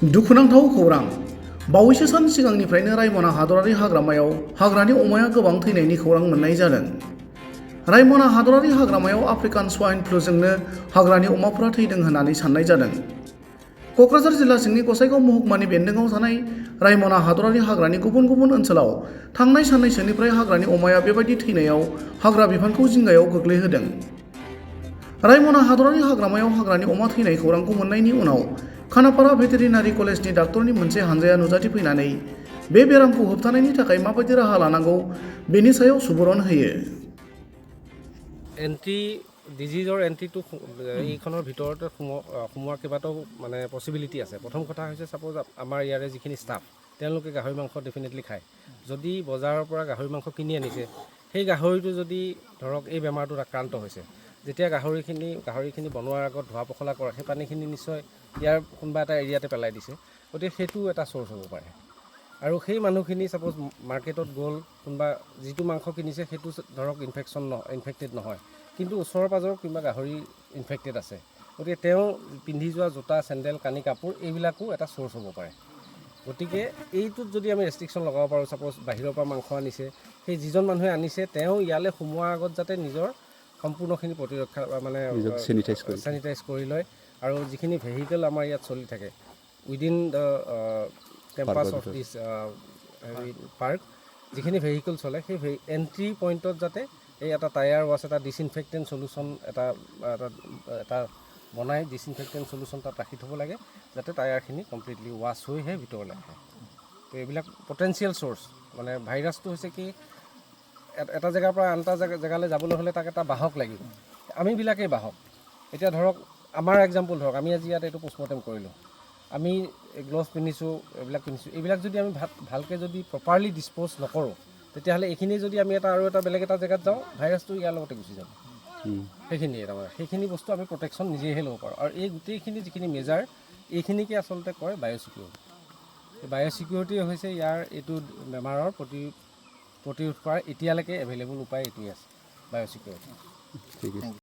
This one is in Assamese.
दुखुनांथाव खौरां बावैसो सान सिगांनिफ्रायनो रायमना हादरारि हाग्रामायाव हाग्रानि अमाया गोबां थैनायनि खौरां मोननाय जादों। रायमना हादरारि हाग्रामायाव आफ्रिकान स्वाइन फ्लुजोंनो हाग्रानि अमाफोरा थैदों होननानै साननाय जादों। क'क्राझार जिल्ला सिंनि गसाइगाव महकुमानि बेन्दोंआव थानाय रायमना हादरारि हाग्रानि गुबुन गुबुन ओनसोलाव थांनाय साननैसोनिफ्राय हाग्रानि अमाया बेबायदि थैनायाव हाग्रा बिफानखौ जिंगायाव गोग्लैहोदों। रायमना हादरारि हाग्रामायाव हाग्रानि अमा थैनाय खौरांखौ मोननायनि उनाव खानापारा भेटेरिनारि कलेजनि डाक्टरनि मोनसे हानजाया नुजाथिफैनानै बे बेरामखौ होबथानायनि थाखाय माबायदि राहा लानांगौ बेनि सायाव सुबुरुन होयो। ডিজিজৰ এণ্ট্ৰিটো এইখনৰ ভিতৰতে সোমোৱাৰ কেইবাটাও মানে পচিবিলিটি আছে। প্ৰথম কথা হৈছে ছাপ'জ আমাৰ ইয়াৰে যিখিনি ষ্টাফ তেওঁলোকে গাহৰি মাংস ডেফিনেটলি খায়। যদি বজাৰৰ পৰা গাহৰি মাংস কিনি আনিছে, সেই গাহৰিটো যদি ধৰক এই বেমাৰটোত আক্ৰান্ত হৈছে, যেতিয়া গাহৰিখিনি বনোৱাৰ আগত ধোৱা পখলা কৰে, সেই পানীখিনি নিশ্চয় ইয়াৰ কোনোবা এটা এৰিয়াতে পেলাই দিছে, গতিকে সেইটো এটা চ'ৰ্চ হ'ব পাৰে। আৰু সেই মানুহখিনি ছাপ'জ মাৰ্কেটত গ'ল, কোনোবা যিটো মাংস কিনিছে সেইটো ধৰক ইনফেক্টেড নহয়, কিন্তু ওচৰৰ পাজৰৰ কোনোবা গাহৰি ইনফেক্টেড আছে, গতিকে তেওঁ পিন্ধি যোৱা জোতা, চেণ্ডেল, কানি কাপোৰ এইবিলাকো এটা চ'ৰ্চ হ'ব পাৰে। গতিকে এইটোত যদি আমি ৰেষ্ট্ৰিকশ্যন লগাব পাৰোঁ, ছাপ'জ বাহিৰৰ পৰা মাংস আনিছে, সেই যিজন মানুহে আনিছে তেওঁ ইয়ালৈ সোমোৱাৰ আগত যাতে নিজৰ সম্পূৰ্ণখিনি প্ৰতিৰক্ষা মানে চেনিটাইজ কৰি লয়, আৰু যিখিনি ভেহিকেল আমাৰ ইয়াত চলি থাকে within the campus of this park, যিখিনি ভেহিকেল চলে সেই এণ্ট্ৰি পইণ্টত যাতে এই এটা টায়াৰ ৱাছ, এটা ডিছইনফেক্টেণ্ট চলিউশ্যন এটা বনাই ডিছইনফেক্টেণ্ট চলিউশ্যন তাত ৰাখি থ'ব লাগে, যাতে টায়াৰখিনি কমপ্লিটলি ৱাছ হৈহে ভিতৰলৈ আহে। তো এইবিলাক পটেঞ্চিয়েল চ'ৰ্চ, মানে ভাইৰাছটো হৈছে কি এটা জেগাৰ পৰা আন এটা জেগালৈ যাবলৈ হ'লে তাক এটা বাহক লাগিব, আমিবিলাকেই বাহক। এতিয়া ধৰক আমাৰ এক্সাম্পল ধৰক, আমি আজি ইয়াত এইটো পোষ্টমৰ্টেম কৰিলোঁ, আমি গ্ল'ভছ পিন্ধিছোঁ, এইবিলাক যদি আমি ভালকৈ যদি প্ৰপাৰলি ডিছপ'জ নকৰোঁ, তেতিয়াহ'লে এইখিনি যদি আমি আৰু এটা বেলেগ এটা জেগাত যাওঁ, ভাইৰাছটো ইয়াৰ লগতে গুচি যাব। সেইখিনিয়ে তাৰমানে সেইখিনি বস্তু আমি প্ৰটেকশ্যন নিজেহে ল'ব পাৰোঁ। আৰু এই গোটেইখিনি যিখিনি মেজাৰ, এইখিনিকে আচলতে কয় বায়'চিকিউৰিটি। বায়'চিকিউৰিটি হৈছে ইয়াৰ এইটো বেমাৰৰ প্ৰতিৰোধ কৰাৰ এতিয়ালৈকে এভেইলেবল উপায় এইটোৱে আছে, বায়'চিকিউৰিটি।